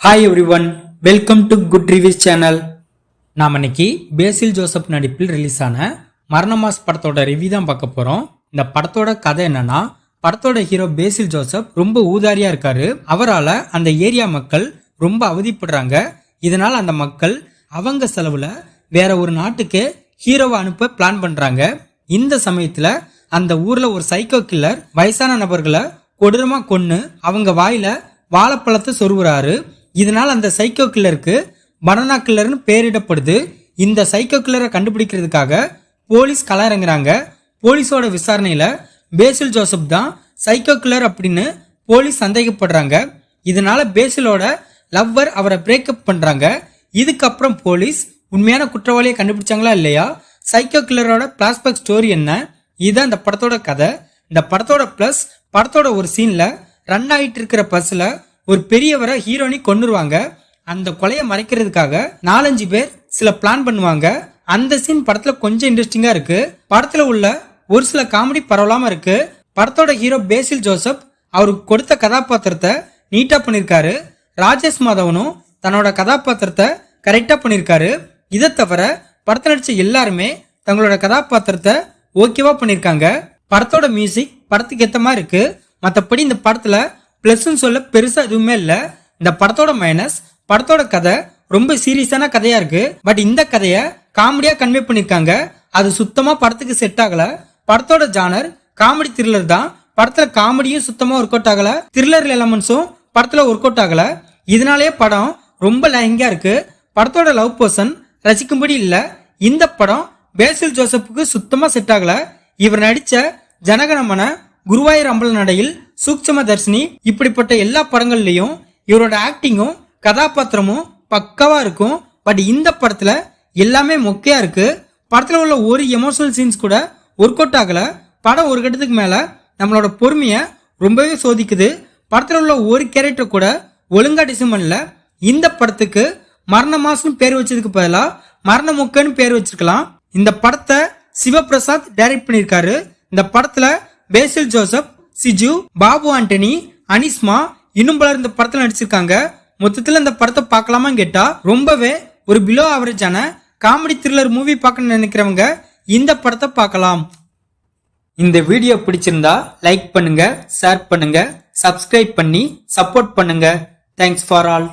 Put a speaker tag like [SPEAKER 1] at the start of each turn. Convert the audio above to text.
[SPEAKER 1] Hi everyone, welcome to good reviews channel. நாம் இன்னைக்கு பேசில் Joseph நடிப்பில் ரிலீஸ் ஆன மரணமாஸ் படத்தோட ரிவ்யூ தான் பார்க்க போறோம். இந்த படத்தோட கதை என்னன்னா, படத்தோட ஹீரோ பேசில் ஜோசப் ரொம்ப ஊதாரியா இருக்காரு. அவரால் அந்த ஏரியா மக்கள் ரொம்ப அவதிப்படுறாங்க. இதனால அந்த மக்கள் அவங்க செலவுல வேற ஒரு நாட்டுக்கு ஹீரோவை அனுப்ப பிளான் பண்றாங்க. இந்த சமயத்துல அந்த ஊர்ல ஒரு சைக்கோ கில்லர் வயசான நபர்களை கொடூரமா கொன்னு அவங்க வாயில வாழைப்பழத்தை சொருவுறாரு. இதனால அந்த சைக்கோ கில்லருக்கு பனானா கில்லர்னு பேரிடப்படுது. இந்த சைக்கோ கில்லரை கண்டுபிடிக்கிறதுக்காக போலீஸ் கள இறங்குறாங்க. போலீஸோட விசாரணையில பேசில் ஜோசப் தான் சைக்கோ கில்லர் அப்படின்னு போலீஸ் சந்தேகப்படுறாங்க. இதனால பேசிலோட லவ்வர் அவரை பிரேக்கப் பண்றாங்க. இதுக்கப்புறம் போலீஸ் உண்மையான குற்றவாளியை கண்டுபிடிச்சாங்களா இல்லையா, சைக்கோ கில்லரோட பிளாஷ்பேக் ஸ்டோரி என்ன, இதுதான் இந்த படத்தோட கதை. இந்த படத்தோட பிளஸ், படத்தோட ஒரு சீன்ல ரன் ஆயிட்டு இருக்கிற பஸ்ல ஒரு பெரியவரை ஹீரோனி கொன்னுருவாங்க. அந்த கொலையை மறைக்கிறதுக்காக 4-5 பேர் சில பிளான் பண்ணுவாங்க. அந்த சீன் படத்துல கொஞ்சம் இன்ட்ரெஸ்டிங்கா இருக்கு. படத்துல உள்ள ஒரு சில காமெடி பரவலாம இருக்கு. படத்தோட ஹீரோ பேசில் ஜோசப் அவருக்கு கொடுத்த கதாபாத்திரத்தை நீட்டா பண்ணிருக்காரு. ராஜேஷ் மாதவனும் தன்னோட கதாபாத்திரத்தை கரெக்டா பண்ணிருக்காரு. இதை தவிர படத்துல நடிச்ச எல்லாருமே தங்களோட கதாபாத்திரத்தை ஓகேவா பண்ணிருக்காங்க. படத்தோட மியூசிக் படத்துக்கு ஏத்த மாதிரி இருக்கு. மற்றபடி இந்த படத்துல பிளஸ் சொல்ல பெருசா எதுவுமே இல்ல. இந்த படத்தோட மைனஸ், படத்தோட கதை ரொம்ப சீரியஸான கதையா இருக்கு. பட் இந்த கதைய காமெடியா கன்வே பண்ணிருக்காங்க. அது சுத்தமா படத்துக்கு செட் ஆகல. படத்தோட ஜானர் காமெடி த்ரில்லர் தான். படத்துல காமெடியும் சுத்தமா ஒர்க் அவுட் ஆகல, த்ரில்லர் எலமெண்ட்ஸும் படத்துல ஒர்க் அவுட் ஆகல. இதனாலேயே படம் ரொம்ப லைங்கா இருக்கு. படத்தோட லவ் பர்சன் ரசிக்கும்படி இல்ல. இந்த படம் பேசில் ஜோசப்புக்கு சுத்தமா செட் ஆகல. இவர் நடிச்ச ஜனகணமன, குருவாயூர் அம்பல நடையில், சூக்ஷ்ம தர்ஷினி, இப்படிப்பட்ட எல்லா படங்கள்லயும் இவரோட ஆக்டிங்கும் கதாபாத்திரமும் பக்காவா இருக்கும். பட் இந்த படத்துல எல்லாமே மொக்கையா இருக்கு. படத்துல உள்ள ஒரு எமோஷனல் சீன்ஸ் கூட ஒர்க் அவுட் ஆகல. படம் ஒரு கட்டத்துக்கு மேல நம்மளோட பொறுமைய ரொம்பவே சோதிக்குது. படத்துல உள்ள ஒரு கேரக்டர் கூட ஒழுங்கா டிசைன் பண்ணல. இந்த படத்துக்கு மரணமாஸ்னு பேர் வச்சதுக்கு பதிலா மரண மொக்கன்னு பேர் வச்சிருக்கலாம். இந்த படத்தை சிவபிரசாத் டைரக்ட் பண்ணிருக்காரு. இந்த படத்துல பேசில் ஜோசப், சிஜு, பாபு ஆண்டனி, அனிஸ்மா இன்னும் பலர் இந்த படத்துல நடிச்சிருக்காங்க. மொத்தத்துல இந்த படத்தை பார்க்கலாமான்னு கேட்டா ரொம்பவே ஒரு பிலோ ஆவரேஜான காமெடி த்ரில்லர் மூவி பார்க்கணும்னு நினைக்கிறவங்க இந்த படத்தை பார்க்கலாம். இந்த வீடியோ பிடிச்சிருந்தா லைக் பண்ணுங்க, ஷேர் பண்ணுங்க, சப்ஸ்கிரைப் பண்ணி சப்போர்ட் பண்ணுங்க. Thanks for all.